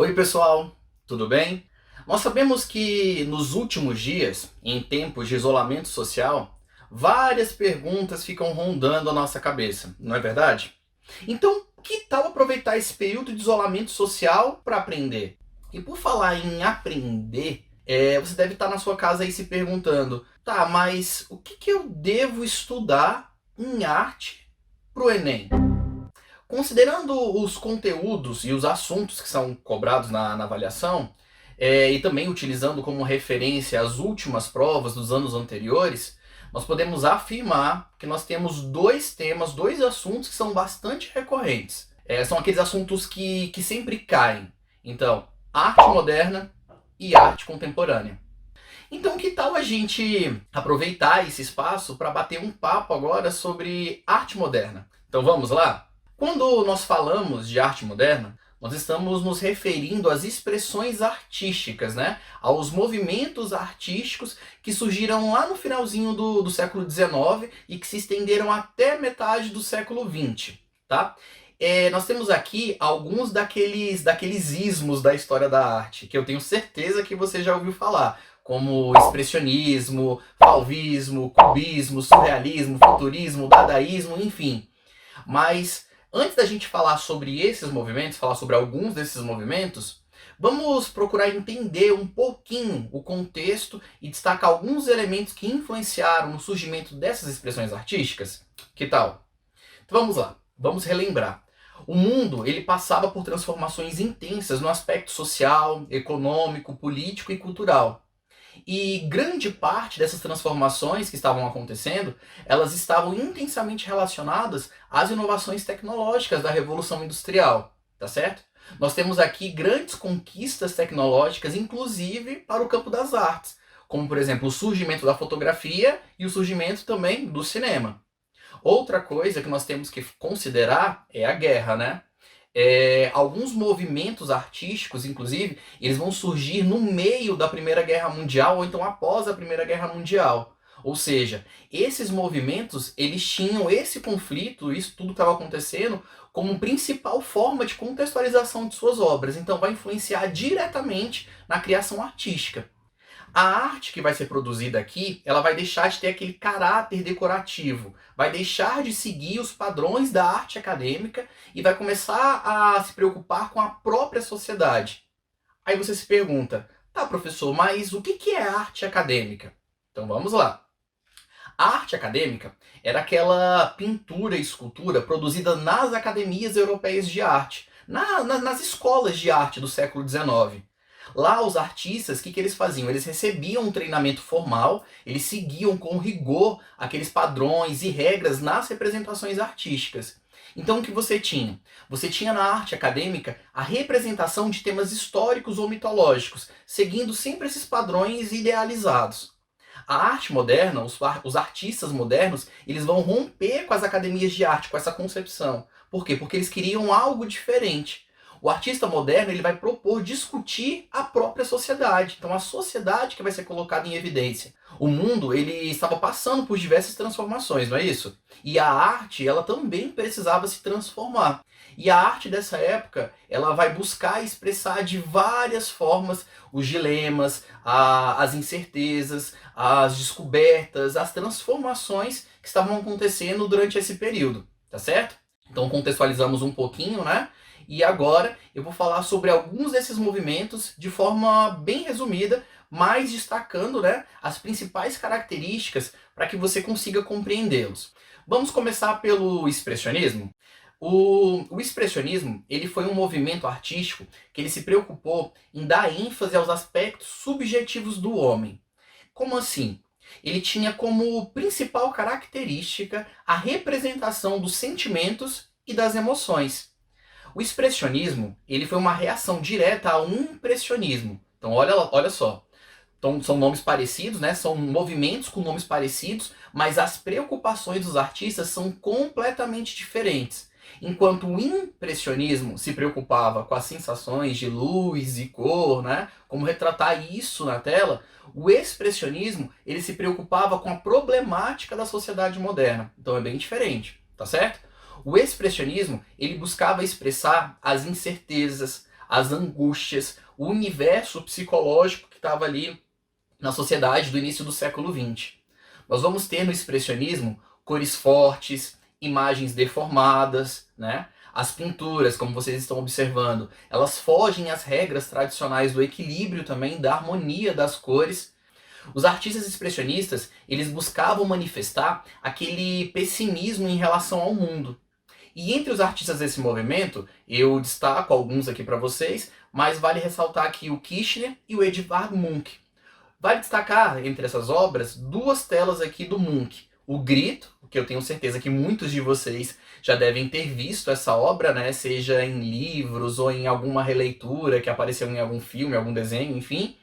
Oi, pessoal, tudo bem? Nós sabemos que nos últimos dias, em tempos de isolamento social, várias perguntas ficam rondando a nossa cabeça, não é verdade? Então, que tal aproveitar esse período de isolamento social para aprender? E por falar em aprender, você deve estar na sua casa aí se perguntando: tá, mas o que eu devo estudar em arte para o Enem? Considerando os conteúdos e os assuntos que são cobrados na avaliação, e também utilizando como referência as últimas provas dos anos anteriores, nós podemos afirmar que nós temos dois temas, dois assuntos que são bastante recorrentes. São aqueles assuntos que sempre caem. Então, arte moderna e arte contemporânea. Então, que tal a gente aproveitar esse espaço para bater um papo agora sobre arte moderna? Então, vamos lá? Quando nós falamos de arte moderna, nós estamos nos referindo às expressões artísticas, né? Aos movimentos artísticos que surgiram lá no finalzinho do século XIX e que se estenderam até metade do século XX, tá? Nós temos aqui alguns daqueles ismos da história da arte, que eu tenho certeza que você já ouviu falar, como expressionismo, fauvismo, cubismo, surrealismo, futurismo, dadaísmo, enfim. Mas antes da gente falar sobre esses movimentos, falar sobre alguns desses movimentos, vamos procurar entender um pouquinho o contexto e destacar alguns elementos que influenciaram no surgimento dessas expressões artísticas. Que tal? Então vamos lá, vamos relembrar. O mundo ele passava por transformações intensas no aspecto social, econômico, político e cultural. E grande parte dessas transformações que estavam acontecendo, elas estavam intensamente relacionadas às inovações tecnológicas da Revolução Industrial, tá certo? Nós temos aqui grandes conquistas tecnológicas, inclusive para o campo das artes, como por exemplo o surgimento da fotografia e o surgimento também do cinema. Outra coisa que nós temos que considerar é a guerra, né? Alguns movimentos artísticos, inclusive, eles vão surgir no meio da Primeira Guerra Mundial ou então após a Primeira Guerra Mundial. Ou seja, esses movimentos, eles tinham esse conflito, isso tudo estava acontecendo, como principal forma de contextualização de suas obras. Então vai influenciar diretamente na criação artística. A arte que vai ser produzida aqui, ela vai deixar de ter aquele caráter decorativo, vai deixar de seguir os padrões da arte acadêmica e vai começar a se preocupar com a própria sociedade. Aí você se pergunta, tá, professor, mas o que é arte acadêmica? Então vamos lá. A arte acadêmica era aquela pintura e escultura produzida nas academias europeias de arte, nas escolas de arte do século XIX. Lá os artistas, o que eles faziam? Eles recebiam um treinamento formal, eles seguiam com rigor aqueles padrões e regras nas representações artísticas. Então o que você tinha? Você tinha na arte acadêmica a representação de temas históricos ou mitológicos, seguindo sempre esses padrões idealizados. A arte moderna, os artistas modernos, eles vão romper com as academias de arte, com essa concepção. Por quê? Porque eles queriam algo diferente. O artista moderno ele vai propor discutir a própria sociedade. Então a sociedade que vai ser colocada em evidência. O mundo ele estava passando por diversas transformações, não é isso? E a arte ela também precisava se transformar. E a arte dessa época ela vai buscar expressar de várias formas os dilemas, as incertezas, as descobertas, as transformações que estavam acontecendo durante esse período, tá certo? Então contextualizamos um pouquinho, né? E agora eu vou falar sobre alguns desses movimentos de forma bem resumida, mas destacando, né, as principais características para que você consiga compreendê-los. Vamos começar pelo expressionismo. O expressionismo ele foi um movimento artístico que ele se preocupou em dar ênfase aos aspectos subjetivos do homem. Como assim? Ele tinha como principal característica a representação dos sentimentos e das emoções. O expressionismo ele foi uma reação direta ao impressionismo. Então olha só, então, são nomes parecidos, né? São movimentos com nomes parecidos, mas as preocupações dos artistas são completamente diferentes. Enquanto o impressionismo se preocupava com as sensações de luz e cor, né? Como retratar isso na tela, o expressionismo ele se preocupava com a problemática da sociedade moderna. Então é bem diferente, tá certo? O expressionismo ele buscava expressar as incertezas, as angústias, o universo psicológico que estava ali na sociedade do início do século XX. Nós vamos ter no expressionismo cores fortes, imagens deformadas, né? As pinturas, como vocês estão observando, elas fogem às regras tradicionais do equilíbrio também, da harmonia das cores. Os artistas expressionistas, eles buscavam manifestar aquele pessimismo em relação ao mundo. E entre os artistas desse movimento, eu destaco alguns aqui para vocês, mas vale ressaltar aqui o Kirchner e o Edvard Munch. Vale destacar entre essas obras duas telas aqui do Munch. O Grito, que eu tenho certeza que muitos de vocês já devem ter visto essa obra, né? Seja em livros ou em alguma releitura que apareceu em algum filme, algum desenho, enfim.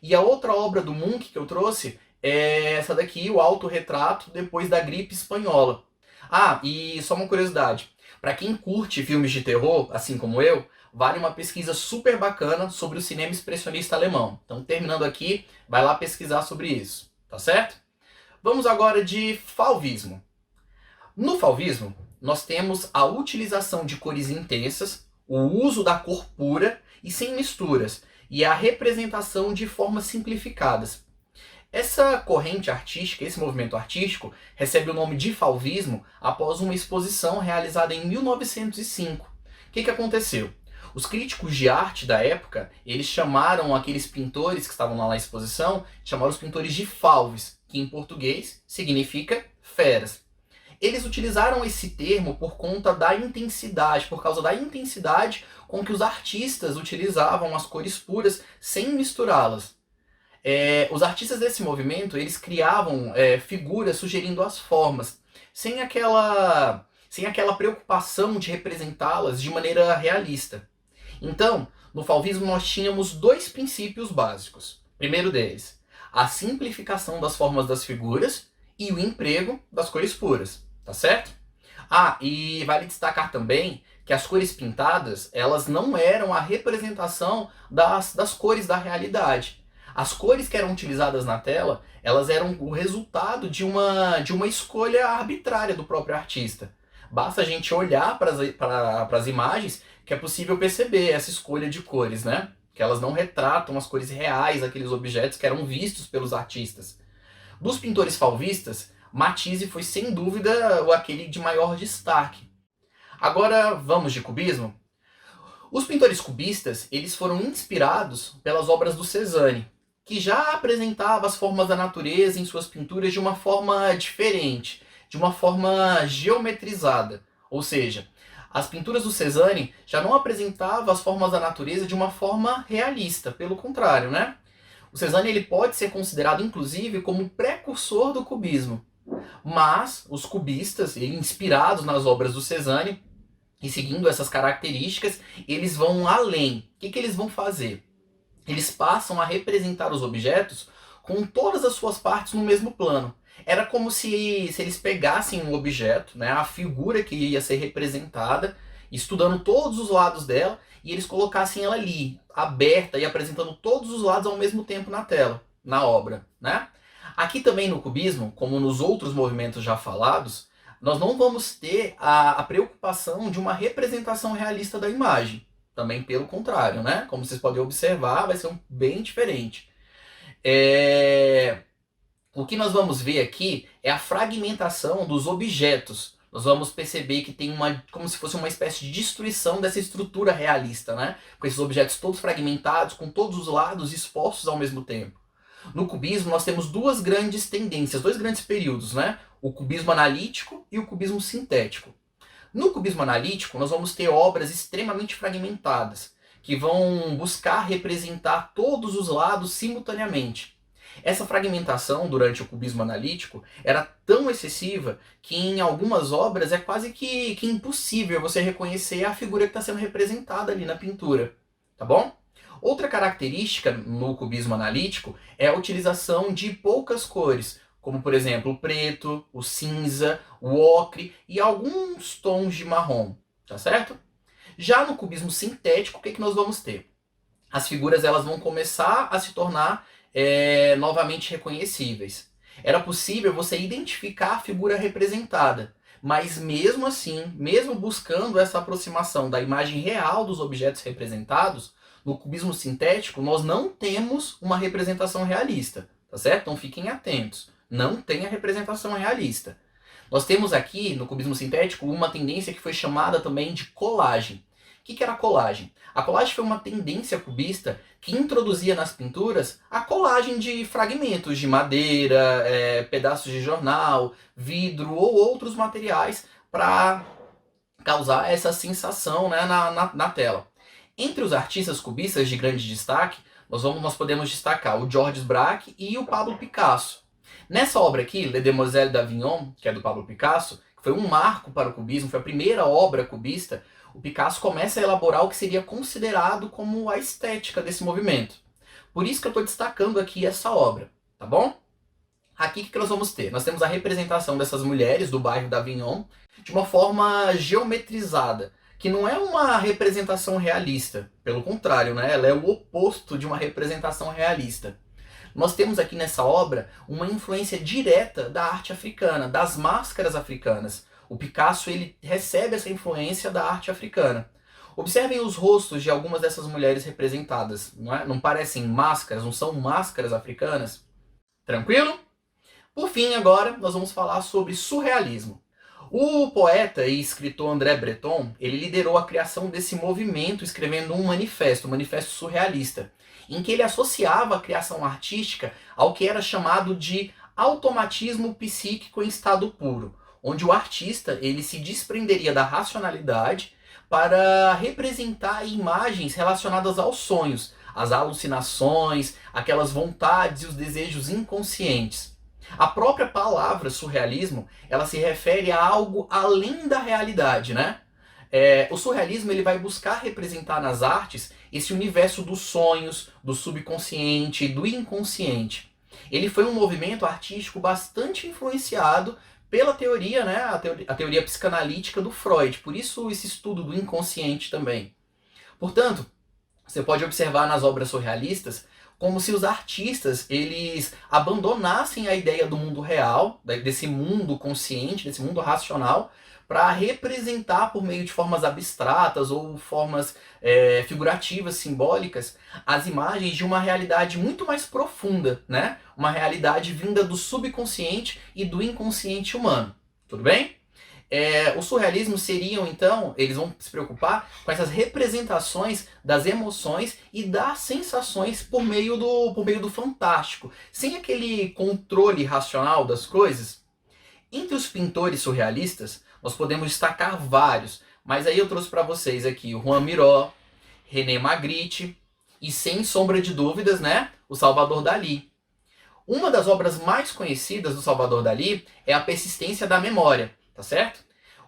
E a outra obra do Munch que eu trouxe é essa daqui, o Autorretrato depois da gripe espanhola. Ah, e só uma curiosidade. Para quem curte filmes de terror, assim como eu, vale uma pesquisa super bacana sobre o cinema expressionista alemão. Então, terminando aqui, vai lá pesquisar sobre isso, tá certo? Vamos agora de fauvismo. No fauvismo, nós temos a utilização de cores intensas, o uso da cor pura e sem misturas, e a representação de formas simplificadas. Essa corrente artística, esse movimento artístico, recebe o nome de fauvismo após uma exposição realizada em 1905. O que aconteceu? Os críticos de arte da época, eles chamaram aqueles pintores que estavam lá na exposição, chamaram os pintores de fauves, que em português significa feras. Eles utilizaram esse termo por conta da intensidade, por causa da intensidade com que os artistas utilizavam as cores puras sem misturá-las. Os artistas desse movimento, eles criavam figuras sugerindo as formas, sem aquela preocupação de representá-las de maneira realista. Então, no fauvismo nós tínhamos dois princípios básicos. Primeiro deles, a simplificação das formas das figuras e o emprego das cores puras, tá certo? Ah, e vale destacar também que as cores pintadas, elas não eram a representação das cores da realidade. As cores que eram utilizadas na tela, elas eram o resultado de uma escolha arbitrária do próprio artista. Basta a gente olhar para as imagens que é possível perceber essa escolha de cores, né? Que elas não retratam as cores reais daqueles objetos que eram vistos pelos artistas. Dos pintores fauvistas, Matisse foi sem dúvida aquele de maior destaque. Agora vamos de cubismo? Os pintores cubistas, eles foram inspirados pelas obras do Cézanne, que já apresentava as formas da natureza em suas pinturas de uma forma diferente, de uma forma geometrizada. Ou seja, as pinturas do Cézanne já não apresentavam as formas da natureza de uma forma realista, pelo contrário, né? O Cézanne ele pode ser considerado, inclusive, como precursor do cubismo. Mas os cubistas, inspirados nas obras do Cézanne e seguindo essas características, eles vão além. O que eles vão fazer? Eles passam a representar os objetos com todas as suas partes no mesmo plano. Era como se eles pegassem um objeto, né, a figura que ia ser representada, estudando todos os lados dela, e eles colocassem ela ali, aberta e apresentando todos os lados ao mesmo tempo na tela, na obra, né? Aqui também no cubismo, como nos outros movimentos já falados, nós não vamos ter a preocupação de uma representação realista da imagem. Também pelo contrário, né? Como vocês podem observar, vai ser bem diferente. O que nós vamos ver aqui é a fragmentação dos objetos. Nós vamos perceber que tem como se fosse uma espécie de destruição dessa estrutura realista, né? Com esses objetos todos fragmentados, com todos os lados expostos ao mesmo tempo. No cubismo nós temos duas grandes tendências, dois grandes períodos, né? O cubismo analítico e o cubismo sintético. No cubismo analítico nós vamos ter obras extremamente fragmentadas, que vão buscar representar todos os lados simultaneamente. Essa fragmentação durante o cubismo analítico era tão excessiva que em algumas obras é quase que impossível você reconhecer a figura que está sendo representada ali na pintura, tá bom? Outra característica no cubismo analítico é a utilização de poucas cores, como por exemplo o preto, o cinza, o ocre e alguns tons de marrom, tá certo? Já no cubismo sintético, o que nós vamos ter? As figuras elas vão começar a se tornar novamente reconhecíveis. Era possível você identificar a figura representada, Mas mesmo assim, mesmo buscando essa aproximação da imagem real dos objetos representados, no cubismo sintético nós não temos uma representação realista, tá certo? Então fiquem atentos, não tem a representação realista. Nós temos aqui, no cubismo sintético, uma tendência que foi chamada também de colagem. O que era a colagem? A colagem foi uma tendência cubista que introduzia nas pinturas a colagem de fragmentos de madeira, pedaços de jornal, vidro ou outros materiais para causar essa sensação, né, na tela. Entre os artistas cubistas de grande destaque, nós podemos destacar o Georges Braque e o Pablo Picasso. Nessa obra aqui, Les Demoiselles d'Avignon, que é do Pablo Picasso, que foi um marco para o cubismo, foi a primeira obra cubista, o Picasso começa a elaborar o que seria considerado como a estética desse movimento. Por isso que eu estou destacando aqui essa obra, tá bom? Aqui o que nós vamos ter? Nós temos a representação dessas mulheres do bairro d'Avignon de uma forma geometrizada, que não é uma representação realista, pelo contrário, né? Ela é o oposto de uma representação realista. Nós temos aqui nessa obra uma influência direta da arte africana, das máscaras africanas. O Picasso ele recebe essa influência da arte africana. Observem os rostos de algumas dessas mulheres representadas. Não parecem máscaras, não são máscaras africanas? Tranquilo? Por fim, agora, nós vamos falar sobre surrealismo. O poeta e escritor André Breton, ele liderou a criação desse movimento escrevendo um manifesto surrealista, em que ele associava a criação artística ao que era chamado de automatismo psíquico em estado puro, onde o artista ele se desprenderia da racionalidade para representar imagens relacionadas aos sonhos, às alucinações, aquelas vontades e os desejos inconscientes. A própria palavra surrealismo, ela se refere a algo além da realidade, né? O surrealismo ele vai buscar representar nas artes esse universo dos sonhos, do subconsciente, do inconsciente. Ele foi um movimento artístico bastante influenciado pela teoria, né, a teoria psicanalítica do Freud. Por isso esse estudo do inconsciente também. Portanto, você pode observar nas obras surrealistas como se os artistas eles abandonassem a ideia do mundo real, desse mundo consciente, desse mundo racional, para representar por meio de formas abstratas ou formas figurativas, simbólicas, as imagens de uma realidade muito mais profunda, né? Uma realidade vinda do subconsciente e do inconsciente humano. Tudo bem? Os surrealismos seriam, então, eles vão se preocupar com essas representações das emoções e das sensações por meio do fantástico, sem aquele controle racional das coisas. Entre os pintores surrealistas, nós podemos destacar vários, mas aí eu trouxe para vocês aqui o Juan Miró, René Magritte e, sem sombra de dúvidas, né, o Salvador Dalí. Uma das obras mais conhecidas do Salvador Dalí é A Persistência da Memória, tá certo?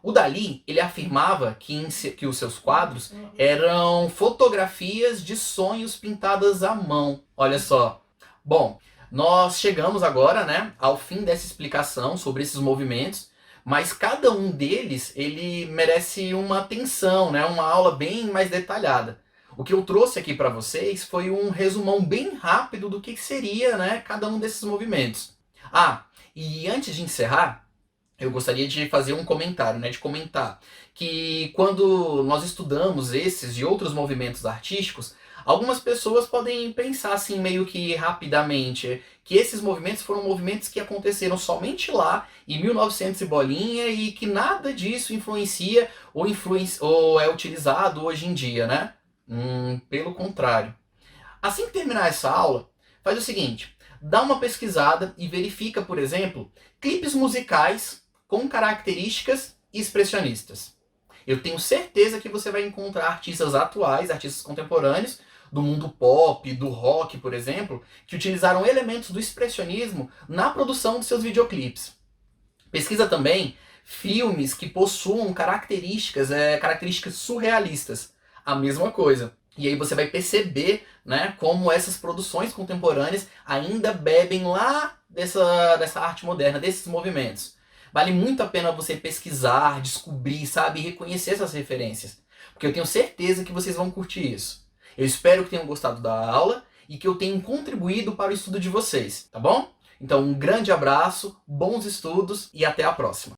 O Dalí, ele afirmava que os seus quadros eram fotografias de sonhos pintadas à mão. Olha só. Bom, nós chegamos agora, né, ao fim dessa explicação sobre esses movimentos, mas cada um deles, ele merece uma atenção, né, uma aula bem mais detalhada. O que eu trouxe aqui para vocês foi um resumão bem rápido do que seria, né, cada um desses movimentos. E antes de encerrar, eu gostaria de fazer um comentário, né, de comentar que quando nós estudamos esses e outros movimentos artísticos, algumas pessoas podem pensar assim meio que rapidamente que esses movimentos foram movimentos que aconteceram somente lá em 1900 e bolinha e que nada disso influencia ou é utilizado hoje em dia, né? Pelo contrário. Assim que terminar essa aula, faz o seguinte, dá uma pesquisada e verifica, por exemplo, clipes musicais com características expressionistas. Eu tenho certeza que você vai encontrar artistas atuais, artistas contemporâneos, do mundo pop, do rock, por exemplo, que utilizaram elementos do expressionismo na produção de seus videoclipes. Pesquisa também filmes que possuam características surrealistas. A mesma coisa. E aí você vai perceber, né, como essas produções contemporâneas ainda bebem lá dessa arte moderna, desses movimentos. Vale muito a pena você pesquisar, descobrir, sabe, e reconhecer essas referências. Porque eu tenho certeza que vocês vão curtir isso. Eu espero que tenham gostado da aula e que eu tenha contribuído para o estudo de vocês, tá bom? Então um grande abraço, bons estudos e até a próxima.